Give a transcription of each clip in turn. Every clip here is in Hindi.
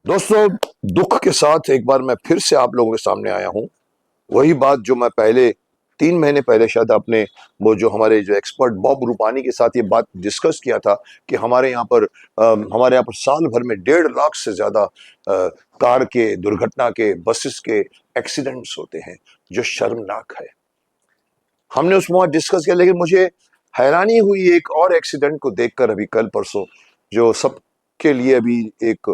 दोस्तों, दुख के साथ एक बार मैं फिर से आप लोगों के सामने आया हूं। वही बात जो मैं पहले 3 महीने पहले शायद अपने वो जो हमारे जो एक्सपर्ट बॉब रूपानी के साथ ये बात डिस्कस किया था कि हमारे यहाँ पर साल भर में 1.5 लाख से ज्यादा कार के दुर्घटना के, बसेस के एक्सीडेंट्स होते हैं, जो शर्मनाक है। हमने उस वक्त डिस्कस किया, लेकिन मुझे हैरानी हुई एक और एक्सीडेंट को देखकर अभी कल परसों, जो सबके लिए अभी एक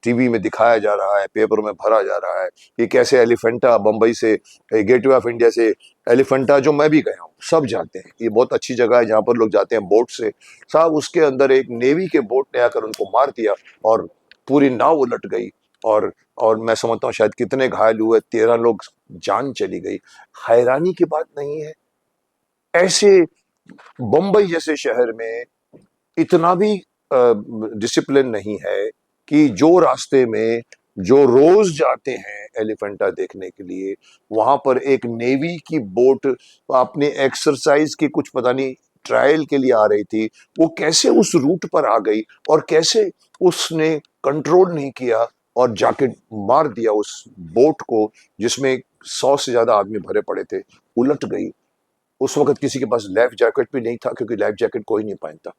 टीवी में दिखाया जा रहा है, पेपर में भरा जा रहा है कि कैसे एलिफेंटा बंबई से, गेटवे ऑफ इंडिया से एलिफेंटा, जो मैं भी गया हूँ, सब जाते हैं, ये बहुत अच्छी जगह है जहाँ पर लोग जाते हैं बोट से। साहब, उसके अंदर एक नेवी के बोट ने आकर उनको मार दिया और पूरी नाव उलट गई। और मैं समझता हूँ शायद कितने घायल हुए, 13 लोग, जान चली गई। हैरानी की बात नहीं है, ऐसे बंबई जैसे शहर में इतना भी डिसिप्लिन नहीं है कि जो रास्ते में जो रोज जाते हैं एलिफेंटा देखने के लिए, वहां पर एक नेवी की बोट अपने एक्सरसाइज की कुछ पता नहीं ट्रायल के लिए आ रही थी, वो कैसे उस रूट पर आ गई और कैसे उसने कंट्रोल नहीं किया और जाके मार दिया उस बोट को, जिसमें 100 से ज्यादा आदमी भरे पड़े थे, उलट गई। उस वक्त किसी के पास लाइफ जैकेट भी नहीं था, क्योंकि लाइफ जैकेट कोई नहीं पहनता।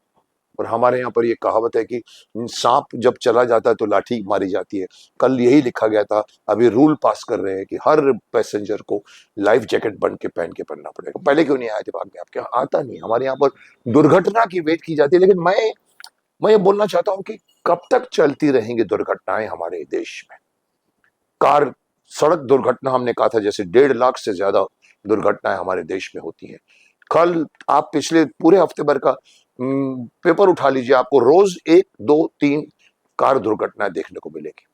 और हमारे यहाँ पर ये कहावत है कि सांप जब चला जाता है तो लाठी मारी जाती है। कल यही लिखा गया था, अभी रूल पास कर रहे हैं कि हर पैसेंजर को लाइफ जैकेट बन के पहन के पड़ना पड़ेगा। पहले क्यों नहीं आया दिमाग में आपके? यहाँ आता नहीं, हमारे यहाँ पर दुर्घटना की वेट की जाती है। लेकिन मैं ये बोलना चाहता हूँ कि कब तक चलती रहेंगी दुर्घटनाएं हमारे देश में? कार सड़क दुर्घटना, हमने कहा था, जैसे 1.5 लाख से ज्यादा दुर्घटनाएं हमारे देश में होती हैं। कल आप पिछले पूरे हफ्ते भर का पेपर उठा लीजिए, आपको रोज 1, 2, 3 कार दुर्घटनाएं देखने को मिलेगी।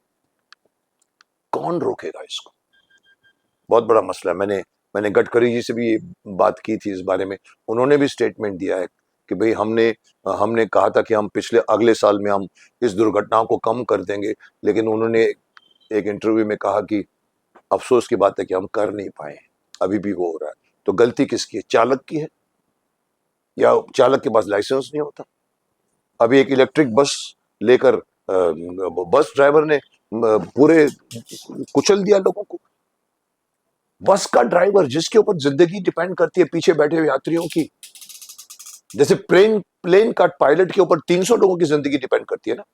कौन रोकेगा इसको? बहुत बड़ा मसला है। मैंने गडकरी जी से भी बात की थी इस बारे में। उन्होंने भी स्टेटमेंट दिया है कि भाई हमने हमने कहा था कि हम पिछले अगले साल में हम इस दुर्घटनाओं को कम कर देंगे, लेकिन उन्होंने एक इंटरव्यू में कहा कि अफसोस की बात है कि हम कर नहीं पाए, अभी भी वो हो रहा है। तो गलती किसकी है? चालक की है, या चालक के पास लाइसेंस नहीं होता? अभी एक इलेक्ट्रिक बस लेकर बस ड्राइवर ने पूरे कुचल दिया लोगों को। बस का ड्राइवर, जिसके ऊपर जिंदगी डिपेंड करती है पीछे बैठे हुए यात्रियों की, जैसे प्लेन प्लेन का पायलट के ऊपर 300 लोगों की जिंदगी डिपेंड करती है ना,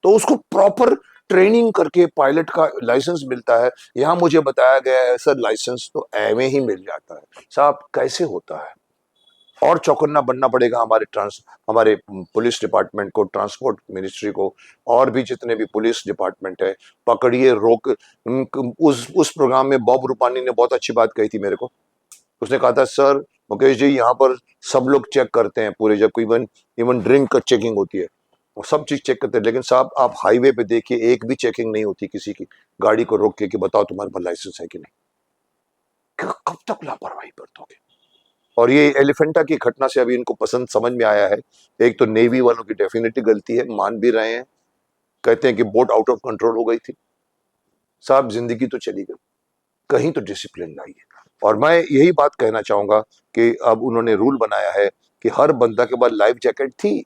तो उसको प्रॉपर ट्रेनिंग करके पायलट का लाइसेंस मिलता है। यहां मुझे बताया गया है सर, लाइसेंस तो एवं ही मिल जाता है। साहब, कैसे होता है? और चौकन्ना बनना पड़ेगा हमारे पुलिस डिपार्टमेंट को, ट्रांसपोर्ट मिनिस्ट्री को, और भी जितने भी पुलिस डिपार्टमेंट है। पकड़िए, रोक। उस प्रोग्राम में बॉब रूपानी ने बहुत अच्छी बात कही थी मेरे को। उसने कहा था, सर मुकेश जी, यहाँ पर सब लोग चेक करते हैं पूरे, जब इवन इवन ड्रिंक का चेकिंग होती है, वो सब चीज चेक करते हैं, लेकिन साहब आप हाईवे पे देखिए, एक भी चेकिंग नहीं होती किसी की गाड़ी को रोक के कि बताओ तुम्हारे पास लाइसेंस है कि नहीं। कब तक लापरवाही बरतोगे? और ये एलिफेंटा की घटना से अभी इनको पसंद समझ में आया है। एक तो नेवी वालों की डेफिनेटली गलती है, मान भी रहे हैं, कहते हैं कि बोट आउट ऑफ कंट्रोल हो गई थी। साहब, जिंदगी तो चली गई, कहीं तो डिसिप्लिन लाइए। और मैं यही बात कहना चाहूंगा कि अब उन्होंने रूल बनाया है कि हर बंदा के पास लाइफ जैकेट थी,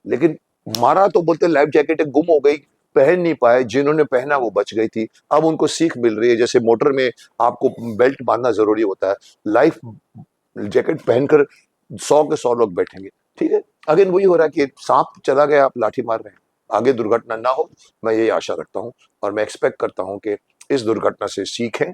लेकिन मारा तो बोलते लाइफ जैकेट गुम हो गई, पहन नहीं पाए। जिन्होंने पहना वो बच गई थी। अब उनको सीख मिल रही है, जैसे मोटर में आपको बेल्ट बांधना जरूरी होता है, लाइफ जैकेट पहनकर 100 के 100 लोग बैठेंगे। ठीक है, अगेन वही हो रहा है कि सांप चला गया, आप लाठी मार रहे हैं। आगे दुर्घटना ना हो, मैं यही आशा रखता हूं, और मैं एक्सपेक्ट करता हूं कि इस दुर्घटना से सीखें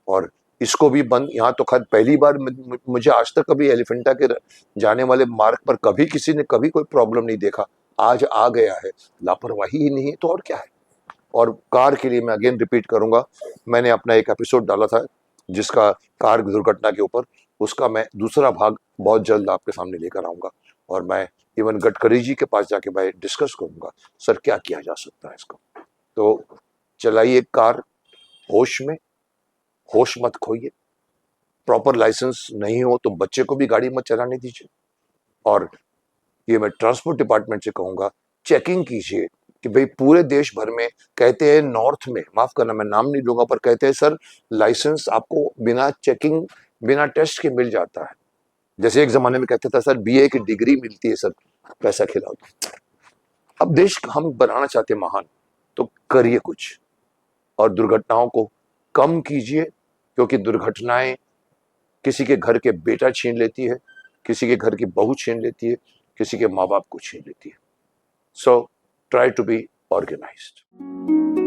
और इसको भी बंद। यहाँ तो खैर पहली बार मुझे आज तक कभी एलिफेंटा के जाने वाले मार्ग पर कभी किसी ने कभी कोई प्रॉब्लम नहीं देखा। आज आ गया है, लापरवाही ही नहीं है तो और क्या है। और कार के लिए मैं अगेन रिपीट करूंगा, मैंने अपना एक एपिसोड डाला था जिसका कार दुर्घटना के ऊपर, उसका मैं दूसरा भाग बहुत जल्द आपके सामने लेकर आऊंगा। और मैं इवन गडकरी जी के पास जाके मैं डिस्कस करूंगा, सर क्या किया जा सकता है इसको। तो चलाइए कार होश में, होश मत खोइए। प्रॉपर लाइसेंस नहीं हो तो बच्चे को भी गाड़ी मत चलाने दीजिए। और ये मैं ट्रांसपोर्ट डिपार्टमेंट से कहूंगा, चेकिंग कीजिए कि भाई पूरे देश भर में, कहते हैं नॉर्थ में, माफ करना मैं नाम नहीं लूंगा, पर कहते हैं सर लाइसेंस आपको बिना चेकिंग, बिना टेस्ट के मिल जाता है। जैसे एक जमाने में कहते था सर बीए की डिग्री मिलती है सर, पैसा खिलाओ तो। अब देश हम बनाना चाहते हैं महान, तो करिए कुछ और दुर्घटनाओं को कम कीजिए, क्योंकि दुर्घटनाएं किसी के घर के बेटा छीन लेती है, किसी के घर की बहू छीन लेती है, किसी के माँ बाप को छीन लेती है। So try to be organised.